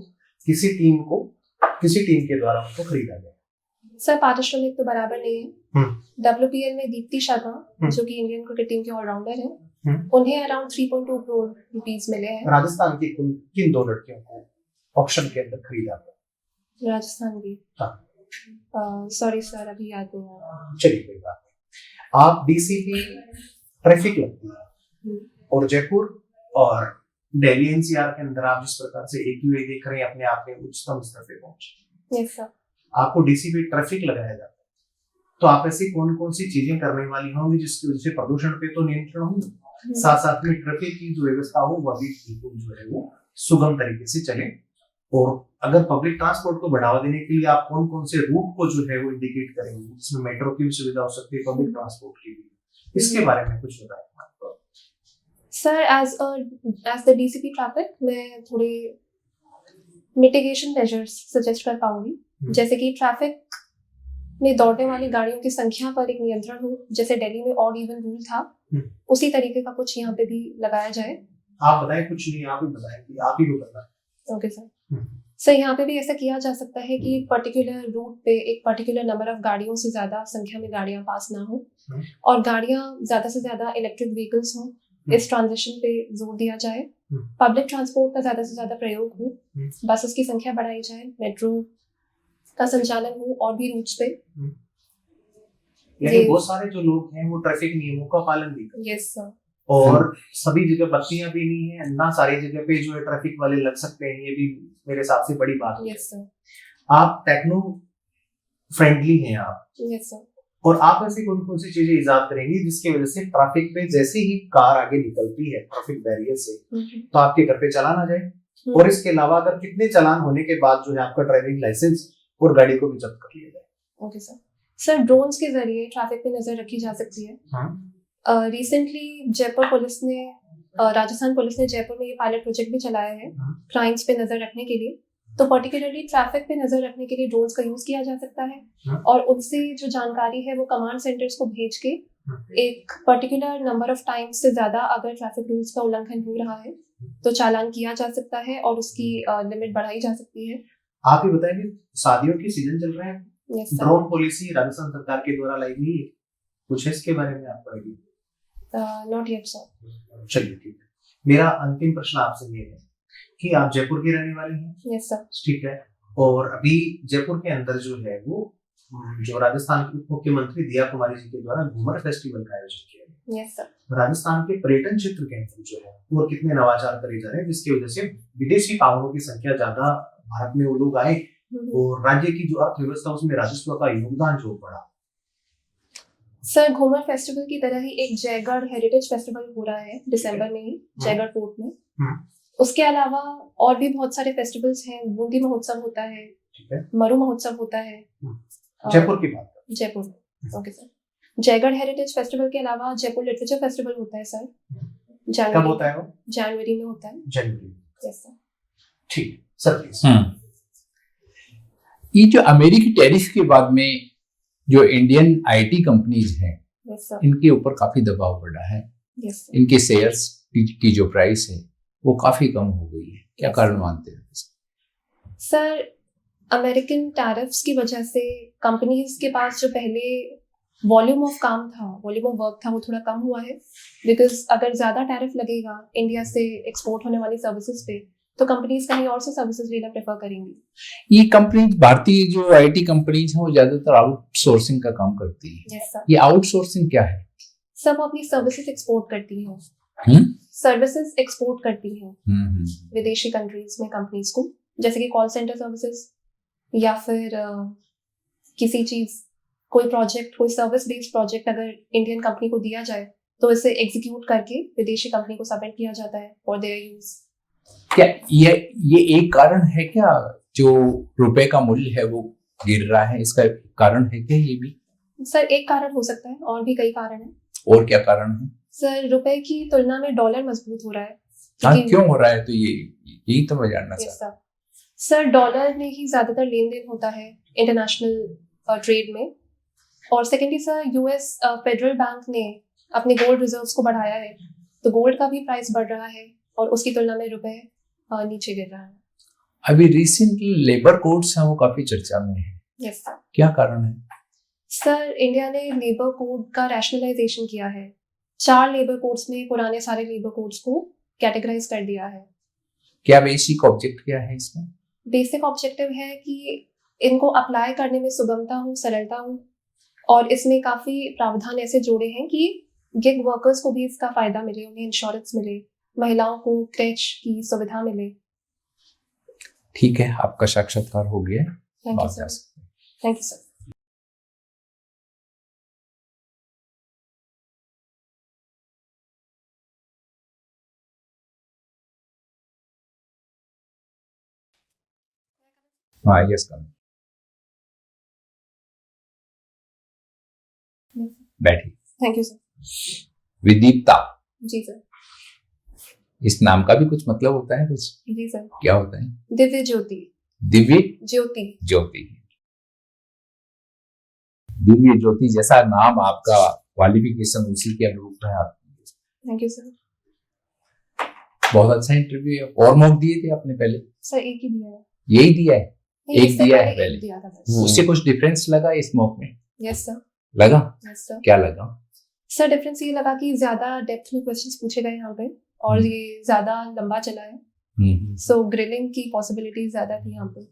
किसी टीम के द्वारा उनको खरीदा गया? सर पारिश्रमिक तो बराबर नहीं है। WPL में दीप्ति शर्मा जो कि इंडियन क्रिकेट टीम के ऑलराउंडर हैं, उन्हें अराउंड 3.2 करोड़ रुपीस मिले हैं। राजस्थान की कुल किन 2 लड़कियों को ऑक्शन के अंदर खरीदा गया? राजस्थान की सॉरी सर अभी याद नहीं आ रहा। चलिए कोई बात नहीं। आप डीसीपी ट्रैफिक लगती है और जयपुर और दिल्ली एनसीआर के अंदर आप जिस प्रकार से AQI देख रहे हैं, अपने आप में उच्चतम स्तर पे पहुंचे। Yes sir. आपको डीसीपी ट्रैफिक लगाया जाता है, तो आप ऐसी कौन कौन सी चीजें करने वाली होंगी जिसकी वजह से प्रदूषण पे तो नियंत्रण हो, साथ साथ में ट्रैफिक की जो व्यवस्था हो वह भी बिल्कुल जो है वो सुगम तरीके से चले। और अगर पब्लिक ट्रांसपोर्ट को बढ़ावा देने के लिए आप कौन कौन से रूट को जो है वो इंडिकेट करेंगे, जिसमें मेट्रो की भी सुविधा हो सकती है, पब्लिक ट्रांसपोर्ट की भी, इसके बारे में कुछ बताएं। Sir as the DCP traffic मैं थोड़े मिटिगेशन मेजर्स सजेस्ट कर पाऊंगी, जैसे कि ट्रैफिक में दौड़ने वाली गाड़ियों की संख्या पर एक नियंत्रण हो, जैसे दिल्ली में ऑड इवन रूल था, उसी तरीके का कुछ यहाँ पे भी लगाया जाए। आप बताएं, कुछ नहीं आप ही बताएं कि आप ही को करना है। Okay sir. सर यहाँ पे भी ऐसा किया जा सकता है कि एक पर्टिकुलर रूट पे एक पर्टिकुलर नंबर ऑफ गाड़ियों से ज्यादा संख्या में गाड़ियां पास ना हो और गाड़ियां ज्यादा से ज्यादा इलेक्ट्रिक व्हीकल्स हों, इस ट्रांजिशन पे जोर दिया जाए। पब्लिक ट्रांसपोर्ट का ज़्यादा से ज़्यादा प्रयोग हो, हम्म। बसेस की संख्या बढ़ाई जाए, मेट्रो का संचालन हो और भी रूट्स पे। यानी ये- बहुत सारे जो लोग हैं वो ट्रैफिक नियमों का पालन भी करते यस सर। हैं और सभी जगह बत्तियां भी नहीं है ना, सारी जगह पे जो है ट्रैफिक वाले लग सकते हैं, ये भी मेरे हिसाब से बड़ी बात है। Yes sir. आप टेक्नो फ्रेंडली हैं आप, यस सर। और आप ऐसी कौन कौन सी चीजें इजाद करेंगी जिसकी वजह से ट्रैफिक पे जैसे ही कार आगे निकलती है ट्रैफिक बैरियर से तो आपके घर पे चालान आ जाए, और इसके अलावा अगर कितने चालान होने के बाद जो है आपका ड्राइविंग लाइसेंस और गाड़ी को भी जब्त कर लिया जाए। Okay sir. सर ड्रोन्स के जरिए ट्रैफिक पे नजर रखी जा सकती है। रिसेंटली जयपुर पुलिस ने राजस्थान पुलिस ने जयपुर में ये पायलट प्रोजेक्ट भी चलाया है क्राइम्स पे नजर रखने के लिए। तो पर्टिकुलरली ट्रैफिक पे नजर रखने के लिए ड्रोन्स का यूज किया जा सकता है और उनसे जो जानकारी है वो कमांड सेंटर्स को भेज के एक पर्टिकुलर नंबर ऑफ टाइम्स से ज्यादा अगर ट्रैफिक रूल्स का उल्लंघन हो रहा है तो चालान किया जा सकता है और उसकी लिमिट बढ़ाई जा सकती है। आप ही बताएं कि शादियों की सीजन चल रहा है, yes sir. Drone policy Rajasthan सरकार के द्वारा लाई गई है, कुछ है इसके बारे में आपको आइडिया? Not yet sir. चलिए ठीक है, मेरा अंतिम प्रश्न आपसे ये है कि आप जयपुर के रहने वाले हैं। Yes sir. ठीक है, और अभी जयपुर के अंदर जो है वो जो राजस्थान के उप मुख्यमंत्री दिया कुमारी जी के द्वारा घूमर फेस्टिवल का आयोजन किया गया। Yes sir. राजस्थान के पर्यटन क्षेत्र के अंदर जो है वो कितने नवाचार करे जा रहे हैं जिसकी वजह से विदेशी पाहुणों की संख्या ज्यादा भारत में वो लोग आए और राज्य की जो अर्थव्यवस्था उसमें राजस्व का योगदान जो बढ़ा। सर घूमर फेस्टिवल की तरह ही एक जयगढ़ हेरिटेज फेस्टिवल हो रहा है दिसंबर में ही जयगढ़ फोर्ट में। उसके अलावा और भी बहुत सारे फेस्टिवल्स हैं, बूंदी महोत्सव होता है, ठीक है, मरु महोत्सव होता है जयपुर की बात करें। जयपुर में। Okay sir. Jaigarh heritage festival के अलावा जयपुर लिटरेचर फेस्टिवल होता है सर, कब होता है वो? जनवरी में होता है। जनवरी। Yes sir. ठीक सर प्लीज। ये जो अमेरिकी टैरिफ के बाद में जो इंडियन आईटी कंपनीज हैं यस सर। इनके ऊपर काफी दबाव बढ़ा है। Yes sir. इनके शेयर्स की जो प्राइस है वो काफी कम हो गई है, क्या कारण मानते हैं? सर अमेरिकन टैरिफ्स की वजह से कंपनीज के पास जो पहले वॉल्यूम ऑफ काम था, वॉल्यूम ऑफ वर्क था, वो थोड़ा कम हुआ है। बिकॉज अगर ज्यादा टैरिफ लगेगा इंडिया से एक्सपोर्ट होने वाली सर्विसेज पे तो कंपनीज कहीं और से सर्विसेज लेना प्रेफर करेंगी। ये कंपनीज, भारतीय जो आईटी कंपनीज हैं वो ज्यादातर आउटसोर्सिंग का काम करती है। Yes sir. ये आउटसोर्सिंग क्या है? सब अपनी सर्विसेज एक्सपोर्ट करती हैं, सर्विसेज एक्सपोर्ट करती हैं विदेशी कंट्रीज में कंपनीज को, जैसे कि कॉल सेंटर सर्विसेज या फिर किसी चीज, कोई प्रोजेक्ट, कोई सर्विस बेस्ड प्रोजेक्ट अगर इंडियन कंपनी को दिया जाए तो इसे एग्जीक्यूट करके विदेशी कंपनी को सबमिट किया जाता है फॉर देयर यूज। क्या ये एक कारण है क्या जो रुपए का मूल्य है वो गिर रहा है? इसका कारण है क्या ये भी? सर एक कारण हो सकता है, और भी कई कारण है। और क्या कारण है? सर रुपए की तुलना में डॉलर मजबूत हो रहा है। क्यों हो रहा है? तो यही तो मैं जानना चाहता हूँ। सर डॉलर में ही ज्यादातर लेन देन होता है इंटरनेशनल ट्रेड में, और secondly sir US federal bank ने अपने गोल्ड रिजर्व्स को बढ़ाया है तो गोल्ड का भी प्राइस बढ़ रहा है और उसकी तुलना में रुपए नीचे गिर रहा है। अभी रिसेंटली लेबर कोड्स हैं वो काफी चर्चा में है। Yes sir. क्या कारण है? सर इंडिया ने लेबर कोड का रैशनलाइजेशन किया है। 4 लेबर कोड्स में पुराने सारे लेबर कोड्स को कैटेगराइज कर दिया है। क्या बेसिक ऑब्जेक्ट क्या है इसमें? बेसिक ऑब्जेक्टिव है कि इनको अप्लाई करने में सुगमता हो, सरलता हो, और इसमें काफी प्रावधान ऐसे जोड़े हैं कि गिग वर्कर्स को भी इसका फायदा मिले, उन्हें इंश्योरेंस मिले, महिलाओं को क्रैच की सुविधा मिले। ठीक है, आपका साक्षात्कार हो गया। Thank you sir. Thank you sir. हाँ, यस कम। बैठिए। Thank you sir. विदीप्ता। जी सर। इस नाम का भी कुछ मतलब होता है कुछ? जी सर। क्या होता है? दिव्य ज्योति। दिव्य ज्योति। ज्योति। दिव्य ज्योति जैसा नाम, आपका क्वालिफिकेशन उसी के अनुरूप है आप। Thank you sir. बहुत अच्छा इंटरव्यू है। और मॉक दिए थे आपने पहले? सर एक ही दिया है। यही दिया है? एक दिया है पहले? दिया था। उससे कुछ डिफरेंस लगा इस मॉक में? Yes sir. लगा? Yes sir. क्या लगा? सर डिफरेंस ये लगा कि ज्यादा डेप्थ में क्वेश्चंस पूछे गए यहाँ पे और ये ज्यादा लंबा चला है, हम्म। सो ग्रिलिंग की पॉसिबिलिटीज ज्यादा थी यहाँ पे।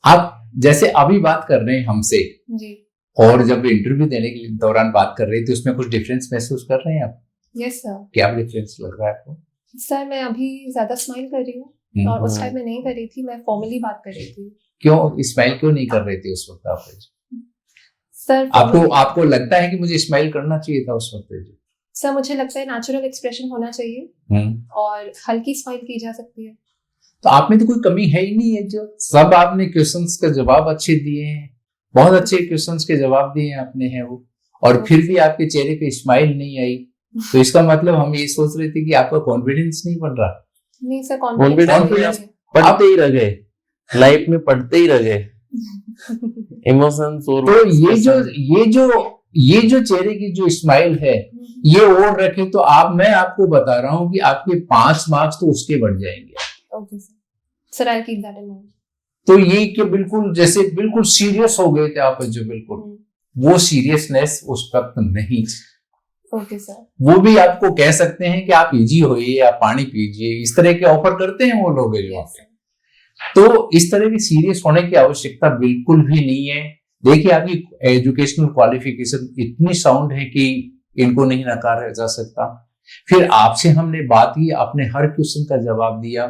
आप जैसे अभी बात कर रहे हैं हमसे, जी। और जब इंटरव्यू देने के दौरान बात कर रही थी, उसमें कुछ डिफरेंस महसूस कर रहे हैं आप? Yes sir. क्या डिफरेंस लग रहा है आपको? सर मैं अभी ज्यादा स्माइल कर रही हूँ और उस टाइम में नहीं कर रही थी, मैं फॉर्मली बात कर रही थी। क्यों स्माइल क्यों नहीं कर रहे थे उस वक्त आप? सर आपको लगता है कि मुझे स्माइल करना चाहिए था उस वक्त? सर मुझे लगता है नेचुरल एक्सप्रेशन होना चाहिए और हल्की स्माइल की जा सकती है। तो आप में तो कोई कमी है ही नहीं है, जो सब आपने क्वेश्चंस का जवाब अच्छे दिए हैं, बहुत अच्छे क्वेश्चंस के जवाब दिए हैं आपने हैं वो, और फिर भी आपके चेहरे पे स्माइल नहीं आई, तो इसका मतलब हम ये सोच रहे थे कि आपका कॉन्फिडेंस नहीं बढ़ रहा। नहीं सर, कॉन्फिडेंस पढ़ते ही रह गए, लाइफ में पढ़ते ही रह गए इमोशंस। और तो ये जो चेहरे की जो स्माइल है, ये और रखे तो मैं आपको बता रहा हूँ कि आपके 5 मार्क्स तो उसके बढ़ जाएंगे। Okay sir, I will keep that in mind. तो ये कि बिल्कुल जैसे बिल्कुल सीरियस हो गए थे आप, जो बिल्कुल वो सीरियसनेस उस वक्त नहीं। Okay sir. वो भी आपको कह सकते हैं कि आप इजी होइए, आप पानी पीजिए, इस तरह के ऑफर करते हैं वो लोग जो आपके। तो इस तरह की सीरियस होने की आवश्यकता बिल्कुल भी नहीं है। देखिए आपकी एजुकेशनल क्वालिफिकेशन इतनी साउंड है कि इनको नहीं नकारा जा सकता। फिर आपसे हमने बात की, आपने हर क्वेश्चन का जवाब दिया,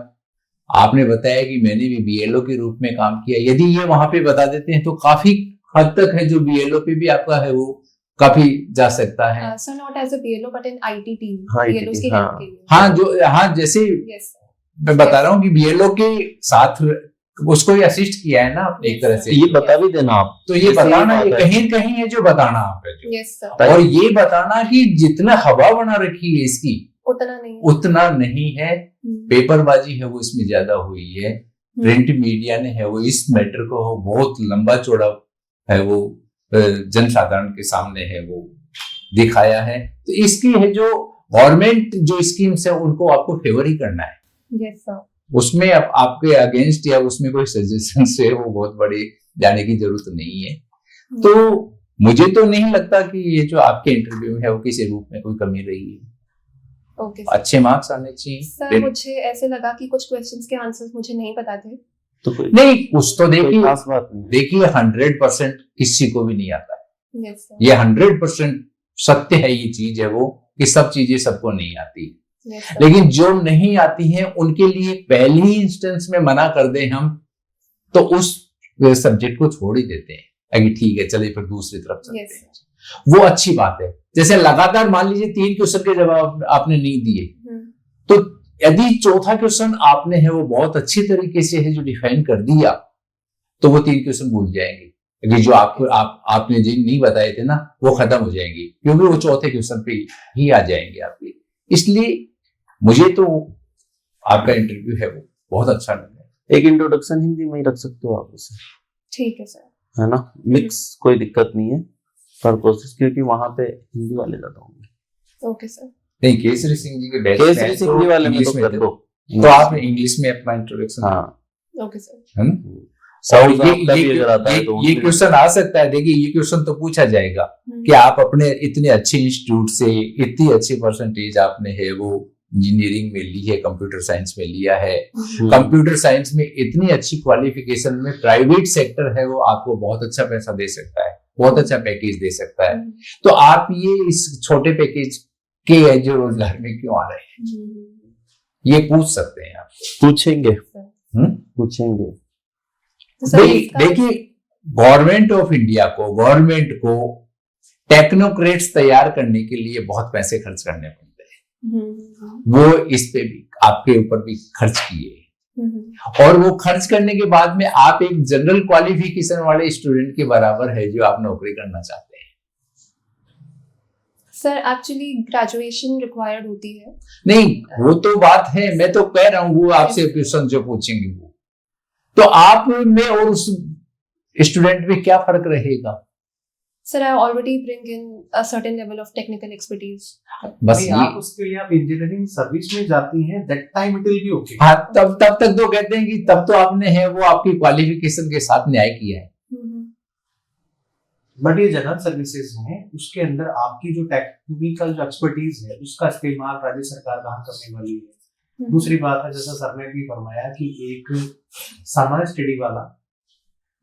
आपने बताया कि मैंने भी बीएलओ के रूप में काम किया। यदि ये वहां पे बता देते हैं तो काफी हद तक है जो बीएलओ पे भी आपका है वो काफी जा सकता है। Sir not as a BLO but in IT team, BLO की हेल्प के लिए। हाँ जैसे मैं बता रहा हूँ कि बीएलओ के साथ उसको ही असिस्ट किया है ना आपने एक तरह से। ये बता भी देना आप, तो ये बताना, ये कहीं कहीं है जो बताना आप है जो। Yes sir. और ये बताना कि जितना हवा बना रखी है इसकी उतना नहीं है। पेपरबाजी है वो इसमें ज्यादा हुई है, प्रिंट मीडिया ने है वो इस मैटर को बहुत लंबा चौड़ा है वो जनसाधारण के सामने है वो दिखाया है। तो इसकी है जो गवर्नमेंट जो स्कीम्स है उनको आपको फेवर ही करना है। Yes sir. उसमें आपके अगेंस्ट या उसमें कोई सजेशन से वो बहुत बड़ी जाने की जरूरत नहीं है। तो मुझे तो नहीं लगता कि ये जो आपके इंटरव्यू में है वो किसी रूप में कोई कमी रही है। ओके अच्छे मार्क्स आने चाहिए। सर मुझे ऐसे लगा कि कुछ क्वेश्चंस के आंसर्स मुझे नहीं पता थे। तो नहीं, कुछ तो देखिए 100% किसी को भी नहीं आता है। yes, ये 100% सत्य है, ये चीज है वो कि सब चीजें सबको नहीं आती। yes, लेकिन जो नहीं आती हैं उनके लिए पहली इंस्टेंस में मना कर दें हम तो उस सब्जेक्ट को छोड़ ही देते हैं। अगर ठीक है चलिए फिर दूसरी तरफ चलते हैं, वो अच्छी बात है। जैसे लगातार मान लीजिए 3 क्वेश्चन के जवाब आपने नहीं दिए, तो यदि चौथा क्वेश्चन आपने है वो बहुत अच्छी तरीके से है जो डिफाइन कर दिया तो वो 3 क्वेश्चन भूल जाएंगे। क्योंकि जो आपने जो नहीं बताए थे ना वो खत्म हो जाएंगे, क्योंकि वो चौथे क्वेश्चन पे ही आ जाएंगे आपके। इसलिए मुझे तो आपका इंटरव्यू है वो बहुत अच्छा लगा। एक इंट्रोडक्शन हिंदी में ही रख सकते हो आप उसे। ठीक है सर, है ना, मिक्स कोई दिक्कत नहीं है, पर कोशिश क्योंकि वहां पे हिंदी वाले ज्यादा होंगे। Okay sir. नहीं, केसरी सिंह जी के बेस्ट केसरी सिंह जी वाले में तो कर दो, तो आप इंग्लिश में अपना इंट्रोडक्शन। हाँ ओके सर। है ना, ये क्वेश्चन आ सकता है। देखिए ये क्वेश्चन तो पूछा जाएगा कि आप अपने इतने अच्छे इंस्टीट्यूट से इतनी अच्छी परसेंटेज आपने है वो इंजीनियरिंग में ली है, कंप्यूटर साइंस में लिया है, कंप्यूटर साइंस में इतनी अच्छी क्वालिफिकेशन में प्राइवेट सेक्टर है वो आपको बहुत अच्छा पैसा दे सकता है, बहुत अच्छा पैकेज दे सकता है। तो आप ये इस छोटे पैकेज के जो रोजगार में क्यों आ रहे हैं, ये पूछ सकते हैं आप। पूछेंगे। देखिए गवर्नमेंट ऑफ इंडिया को, गवर्नमेंट को टेक्नोक्रेट्स तैयार करने के लिए बहुत पैसे खर्च करने पड़ते हैं। वो इस पे भी आपके ऊपर भी खर्च किए, और वो खर्च करने के बाद में आप एक जनरल क्वालिफिकेशन वाले स्टूडेंट के बराबर है जो आप नौकरी करना चाहते हैं। सर एक्चुअली ग्रेजुएशन रिक्वायर्ड होती है। नहीं वो तो बात है, मैं तो कह रहा हूँ वो आपसे क्वेश्चन जो पूछेंगे वो तो आप में और उस स्टूडेंट में क्या फर्क रहेगा। Sir I already bring in a certain level of technical expertise. बस आप उसके लिए आप इंजीनियरिंग सर्विस में जाती हैं, that time it will be okay. हाँ तब तक तो कहते हैं कि तब तो आपने है वो आपकी क्वालिफिकेशन के साथ न्याय किया है। बट ये जनरल सर्विसेज हैं, उसके अंदर आपकी जो टेक्निकल जो एक्सपर्टीज है उसका इस्तेमाल राज्य सरकार कहाँ करने वाली है। दूसरी बात है, जैसा सर ने भी फरमाया कि एक सामान्य स्टडी वाला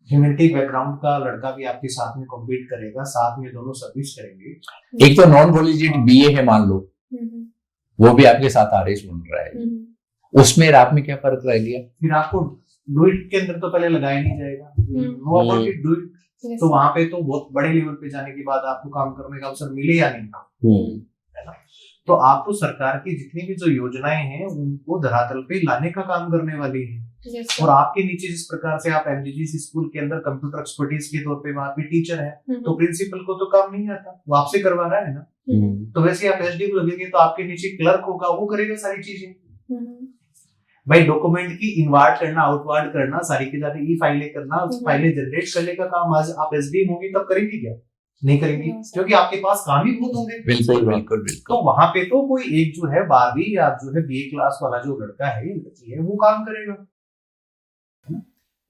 ह्यूमैनिटी बैकग्राउंड का लड़का भी आपके साथ में कॉम्पीट करेगा, साथ में दोनों सर्विस करेंगे। एक तो नॉन कॉलेजिएट बीए है मान लो, वो भी आपके साथ आरएस बन रहा है, उसमें और आप में क्या फर्क रह गया? फिर आपको डू इट के अंदर तो पहले लगाया नहीं जाएगा, know about it do it, Yes. तो वहां पे तो बहुत बड़े लेवल पे जाने के बाद आपको काम करने का अवसर मिले या नहीं, है ना। तो आपको सरकार की जितनी भी जो योजनाएं हैं उनको धरातल पे लाने का काम करने वाली है। Yes, और आपके नीचे जिस प्रकार से आप एमजीजीसी स्कूल के अंदर कंप्यूटर एक्सपर्टीज के तौर पे वहां पे टीचर है, तो प्रिंसिपल को तो काम नहीं आता, वो आपसे करवा रहा है ना। तो वैसे आप एसडी को लगेंगे तो आपके नीचे क्लर्क होगा, वो करेगा सारी चीजें। भाई डॉक्यूमेंट की इनवार्ड करना, आउटवार्ड करना, सारी के सारी ई फाइलें करना, फाइलें जनरेट करने का काम आज आप एसडीएम होंगे तब करेंगे क्या? नहीं करेंगे, क्योंकि आपके पास काम ही बहुत होंगे। बिल्कुल बिल्कुल बिल्कुल। तो वहां पे तो कोई एक जो है 12वीं या जो है बीए क्लास वाला जो लड़का है लड़की है वो काम करेगा, है ना।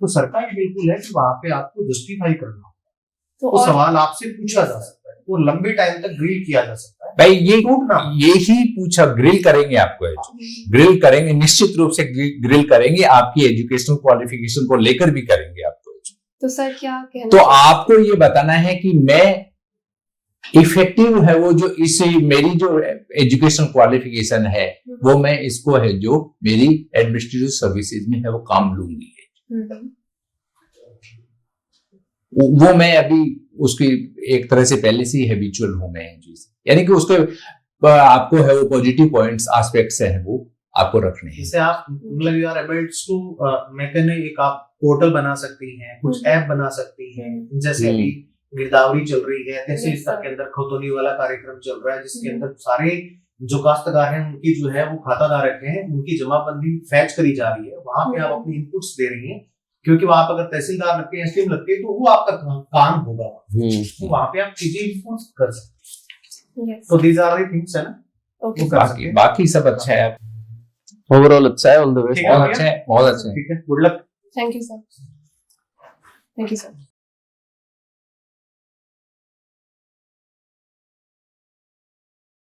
तो सरकार बिल्कुल है कि वहां पे आपको जस्टिफाई करना, तो सवाल आपसे पूछा जा सकता है, वो लंबे टाइम तक ग्रिल किया जा सकता है। भाई ये ही पूछा, ग्रिल करेंगे आपको, ग्रिल करेंगे निश्चित रूप से, ग्रिल करेंगे, आपकी एजुकेशनल क्वालिफिकेशन को लेकर भी करेंगे आपको। तो सर क्या कहना, तो आपको ये बताना है कि मैं इफेक्टिव है वो जो इस मेरी जो एजुकेशन क्वालिफिकेशन है वो मैं इसको है जो मेरी एडमिनिस्ट्रेटिव सर्विसेज में है वो काम लूंगी, वो मैं अभी उसकी एक तरह से पहले से ही हैबिचुअल हूं मैं, यानी कि उसके आपको है वो पॉजिटिव पॉइंट्स एस्पेक्ट्स है वो आपको रखने हैं। जैसे आप मतलब यू आर एबल टू मैं एक आप पोर्टल बना सकती हैं, कुछ ऐप बना सकती हैं, जैसे अभी गिरदावरी चल रही है, तहसील स्तर के अंदर खतौनी वाला कार्यक्रम चल रहा है, जिसके अंदर सारे जो काश्तकार हैं उनकी जो है वो खाता धारक हैं, उनकी जमाबंदी फैच करी जा रही है, वहां पे आप अपनी इनपुट्स दे रही हैं, क्योंकि वहां पर अगर तहसीलदार लगते हैं, एसडीएम लगते हैं, तो वो आपका काम होगा, तो वहां पे आप चीजें इन्फ्लुएंस कर सकते हैं। तो दीज आर द थिंग्स है ना। बाकी सब अच्छा है, ओवरऑल अच्छा है, ऑल द बेस्ट। बहुत अच्छा है, बहुत अच्छा है। ठीक है, good luck. Thank you sir, thank you sir.